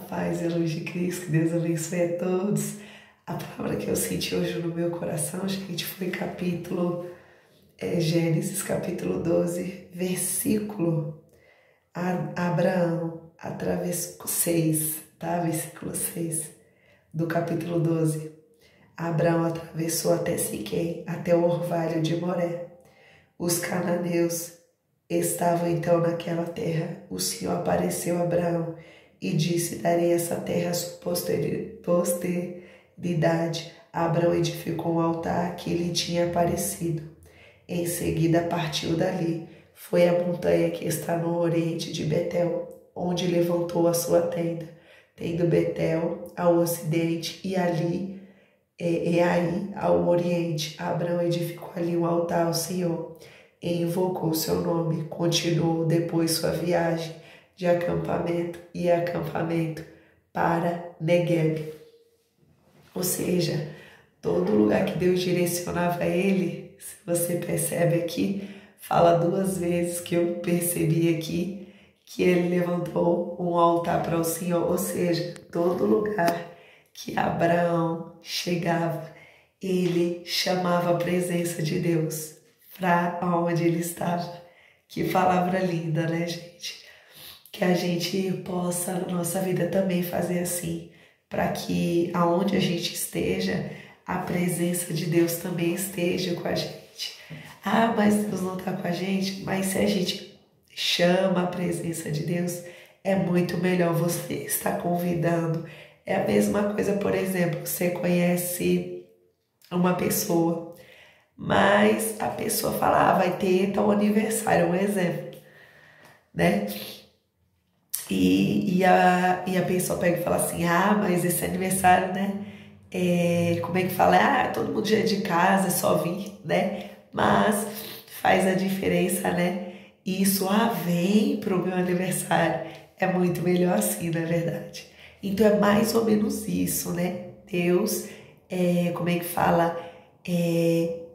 paz e a luz de Cristo, que Deus abençoe a todos. A palavra que eu senti hoje no meu coração, gente, foi Gênesis capítulo 12, versículo Abraão atravessou 6, tá? Versículo 6 do capítulo 12. Abraão atravessou até Siquém, até o orvalho de Moré. Os cananeus estavam então naquela terra. O Senhor apareceu a Abraão e disse: darei essa terra à sua posteridade. Abraão edificou um altar que lhe tinha aparecido. Em seguida partiu dali. Foi à montanha que está no oriente de Betel, onde levantou a sua tenda, tendo Betel ao ocidente e aí ao oriente. Abraão edificou ali um altar ao Senhor e invocou seu nome. Continuou depois sua viagem de acampamento para Negueb. Ou seja, todo lugar que Deus direcionava ele, se você percebe aqui, fala 2 vezes que eu percebi aqui, que ele levantou um altar para o Senhor. Ou seja, todo lugar que Abraão chegava, ele chamava a presença de Deus para onde ele estava. Que palavra linda, né, gente? Que a gente possa, na nossa vida, também fazer assim, para que aonde a gente esteja, a presença de Deus também esteja com a gente. Ah, mas Deus não está com a gente. Mas se a gente chama a presença de Deus, é muito melhor. Você estar convidando. É a mesma coisa, por exemplo, você conhece uma pessoa, mas a pessoa fala: vai ter tal aniversário, um exemplo, né? E a pessoa pega e fala assim: mas esse aniversário, né? Como é que fala? Todo mundo já é de casa, é só vir, né? Mas faz a diferença, né? Isso, vem pro meu aniversário. É muito melhor assim, não é verdade? Então é mais ou menos isso, né? Deus,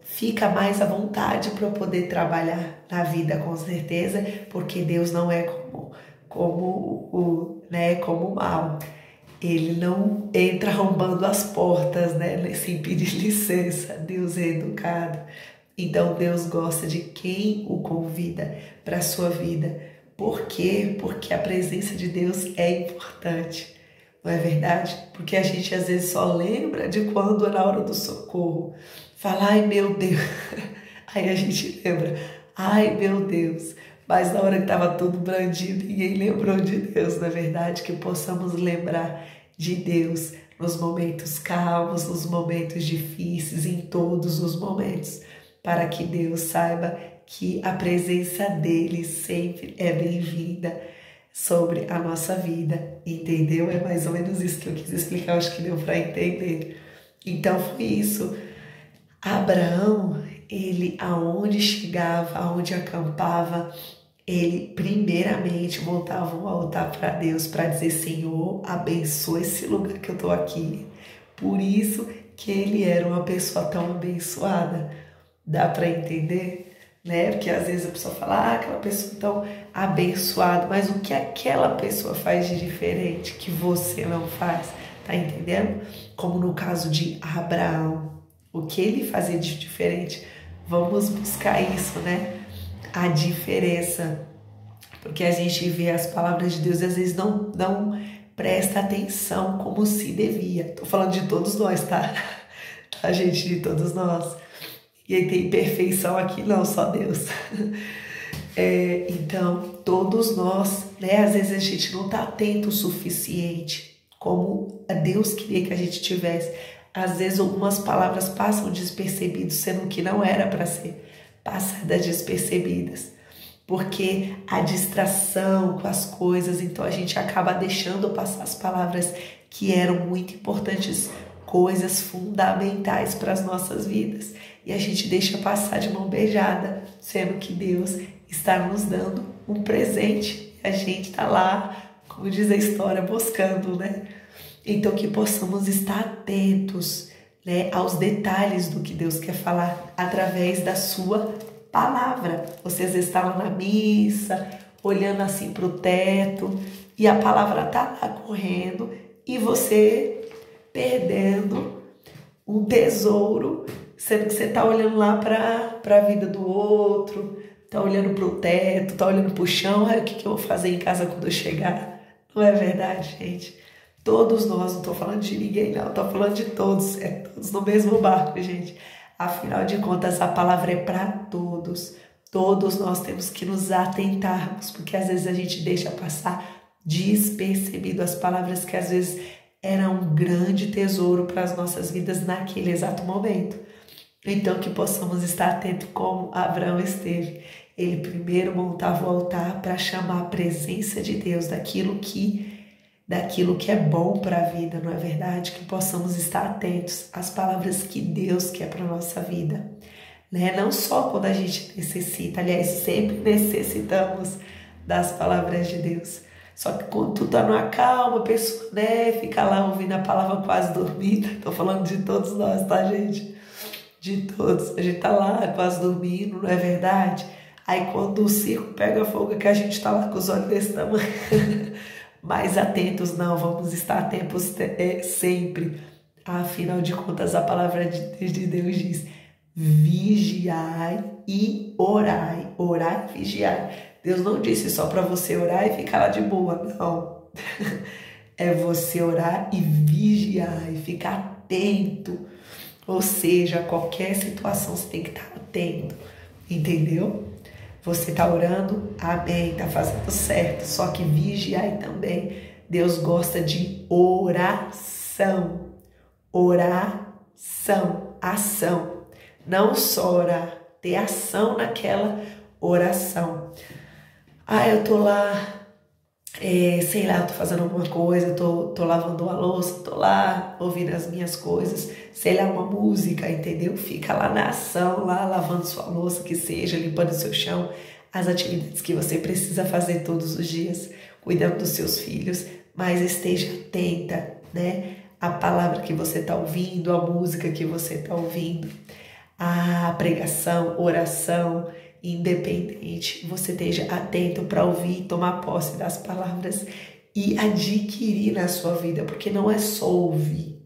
fica mais à vontade para poder trabalhar na vida, com certeza, porque Deus não é como o mal. Ele não entra arrombando as portas, né? Sem pedir licença. Deus é educado. Então Deus gosta de quem o convida para a sua vida. Por quê? Porque a presença de Deus é importante. Não é verdade? Porque a gente às vezes só lembra de quando é na hora do socorro. Fala: ai meu Deus. Aí a gente lembra: ai meu Deus. Mas na hora que estava tudo brandido, ninguém lembrou de Deus. Não é verdade? Que possamos lembrar de Deus nos momentos calmos, nos momentos difíceis, em todos os momentos. Para que Deus saiba que a presença dele sempre é bem-vinda sobre a nossa vida, entendeu? É mais ou menos isso que eu quis explicar, acho que deu para entender. Então foi isso. Abraão, ele aonde chegava, aonde acampava, ele primeiramente montava um altar para Deus, para dizer: Senhor, abençoa esse lugar que eu estou aqui. Por isso que ele era uma pessoa tão abençoada. Dá para entender? Né? Porque às vezes a pessoa fala: aquela pessoa tão abençoada, mas o que aquela pessoa faz de diferente que você não faz? Tá entendendo? Como no caso de Abraão, o que ele fazia de diferente? Vamos buscar isso, né? A diferença. Porque a gente vê as palavras de Deus e às vezes não presta atenção como se devia. Tô falando de todos nós, tá? A gente, de todos nós. E aí tem perfeição aqui? Não, só Deus. Então, todos nós, né? Às vezes a gente não está atento o suficiente como Deus queria que a gente tivesse. Às vezes algumas palavras passam despercebidas, sendo que não era para ser passadas despercebidas. Porque a distração com as coisas, então a gente acaba deixando passar as palavras que eram muito importantes, coisas fundamentais para as nossas vidas. E a gente deixa passar de mão beijada, sendo que Deus está nos dando um presente. A gente está lá, como diz a história, buscando, né? Então que possamos estar atentos, né, aos detalhes do que Deus quer falar através da sua palavra. Você às vezes está lá na missa, olhando assim para o teto, e a palavra tá lá correndo e você perdendo um tesouro, sendo que você tá olhando lá para a vida do outro, tá olhando para o teto, tá olhando para o chão. O que eu vou fazer em casa quando eu chegar? Não é verdade, gente? Todos nós, não tô falando de ninguém não, tô falando de todos, todos no mesmo barco, gente. Afinal de contas, a palavra é para todos. Todos nós temos que nos atentarmos, porque às vezes a gente deixa passar despercebido as palavras que às vezes eram um grande tesouro para as nossas vidas naquele exato momento. Então que possamos estar atentos como Abraão esteve. Ele primeiro montava o altar para chamar a presença de Deus daquilo que é bom para a vida, não é verdade? Que possamos estar atentos às palavras que Deus quer para a nossa vida. Né? Não só quando a gente necessita, aliás, sempre necessitamos das palavras de Deus. Só que quando tu tá numa calma, a pessoa, né, fica lá ouvindo a palavra quase dormindo. Tô falando de todos nós, tá, gente? De todos. A gente tá lá quase dormindo, não é verdade? Aí quando o circo pega fogo, que a gente tá lá com os olhos desse tamanho. Mais atentos não, vamos estar atentos sempre. Afinal de contas, a palavra de Deus diz: vigiai e orai. Orai e vigiai. Deus não disse só para você orar e ficar lá de boa, não. É você orar e vigiar e ficar atento. Ou seja, a qualquer situação você tem que estar atento, entendeu? Você está orando, amém, está fazendo certo, só que vigiai também. Deus gosta de oração, oração, ação. Não só orar, ter ação naquela oração. Eu tô lá, sei lá, eu tô fazendo alguma coisa, tô lavando a louça, tô lá ouvindo as minhas coisas, sei lá, uma música, entendeu? Fica lá na ação, lá lavando sua louça, que seja, limpando o seu chão, as atividades que você precisa fazer todos os dias, cuidando dos seus filhos, mas esteja atenta, né? A palavra que você tá ouvindo, a música que você tá ouvindo, a pregação, oração, independente, você esteja atento para ouvir e tomar posse das palavras e adquirir na sua vida, porque não é só ouvir,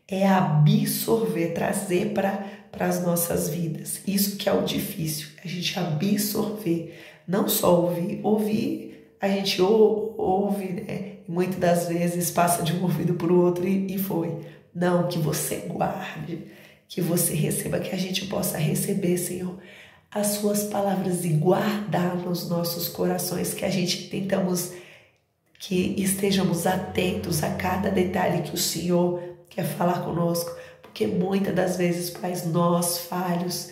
é absorver, trazer para as nossas vidas. Isso que é o difícil, a gente absorver, não só ouvir. Ouvir, a gente ouve, né? Muitas das vezes passa de um ouvido para o outro e foi. Não, que você guarde, que você receba, que a gente possa receber, Senhor, as suas palavras e guardar nos nossos corações, que a gente que estejamos atentos a cada detalhe que o Senhor quer falar conosco, porque muitas das vezes, Pai, nós falhos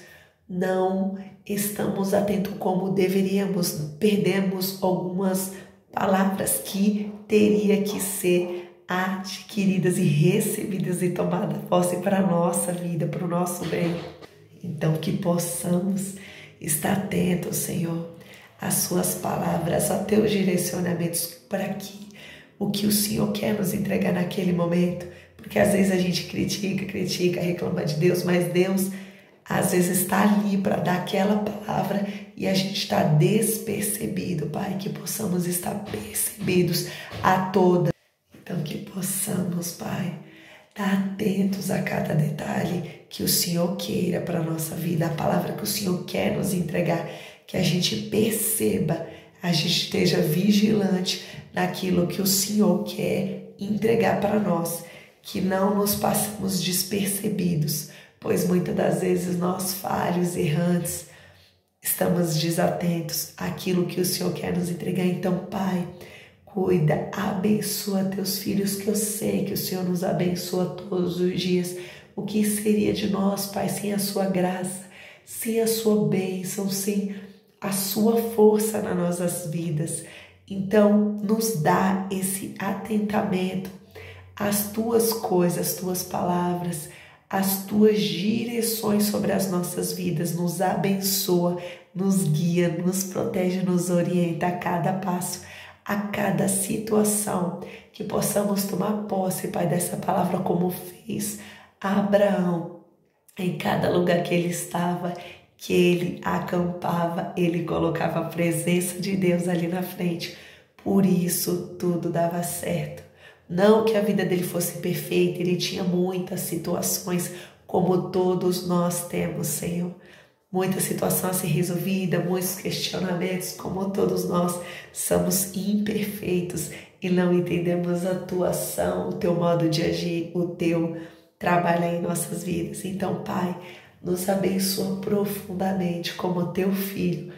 não estamos atentos como deveríamos, perdemos algumas palavras que teria que ser adquiridas e recebidas e tomadas posse para a nossa vida, para o nosso bem. Então que possamos estar atentos, Senhor, às suas palavras, a teus direcionamentos, para que o que o Senhor quer nos entregar naquele momento, porque às vezes a gente critica, reclama de Deus, mas Deus às vezes está ali para dar aquela palavra e a gente está despercebido, Pai, que possamos estar percebidos a toda. Então que possamos, Pai, estar atentos a cada detalhe que o Senhor queira para a nossa vida, a palavra que o Senhor quer nos entregar, que a gente perceba, a gente esteja vigilante naquilo que o Senhor quer entregar para nós, que não nos passemos despercebidos, pois muitas das vezes nós falhos, errantes, estamos desatentos àquilo que o Senhor quer nos entregar. Então, Pai, cuida, abençoa teus filhos, que eu sei que o Senhor nos abençoa todos os dias. O que seria de nós, Pai, sem a sua graça, sem a sua bênção, sem a sua força nas nossas vidas? Então, nos dá esse atentamento às tuas coisas, às tuas palavras, as tuas direções sobre as nossas vidas. Nos abençoa, nos guia, nos protege, nos orienta a cada passo, a cada situação, que possamos tomar posse, Pai, dessa palavra como fez Abraão, em cada lugar que ele estava, que ele acampava, ele colocava a presença de Deus ali na frente. por isso tudo dava certo. Não que a vida dele fosse perfeita, ele tinha muitas situações, como todos nós temos, Senhor. Muita situação a ser resolvida, muitos questionamentos, como todos nós somos imperfeitos e não entendemos a tua ação, o teu modo de agir, o teu trabalho em nossas vidas. Então, Pai, nos abençoa profundamente como teu filho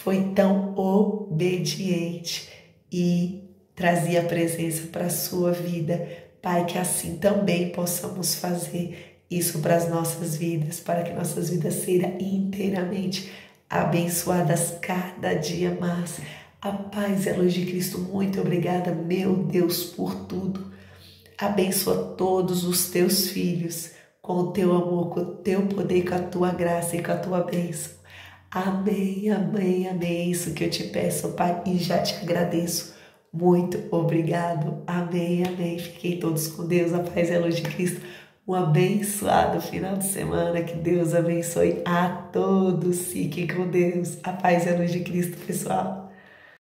foi tão obediente e trazia a presença para a sua vida. Pai, que assim também possamos fazer isso para as nossas vidas, para que nossas vidas sejam inteiramente abençoadas cada dia mais. A paz e a luz de Cristo, muito obrigada, meu Deus, por tudo. Abençoa todos os teus filhos com o teu amor, com o teu poder, com a tua graça e com a tua bênção. Amém, amém, amém. Isso que eu te peço, Pai, e já te agradeço. Muito obrigado. Amém, amém. Fiquem todos com Deus, a paz e a luz de Cristo. Um abençoado final de semana. Que Deus abençoe a todos. Fiquem com Deus. A paz e a luz de Cristo, pessoal.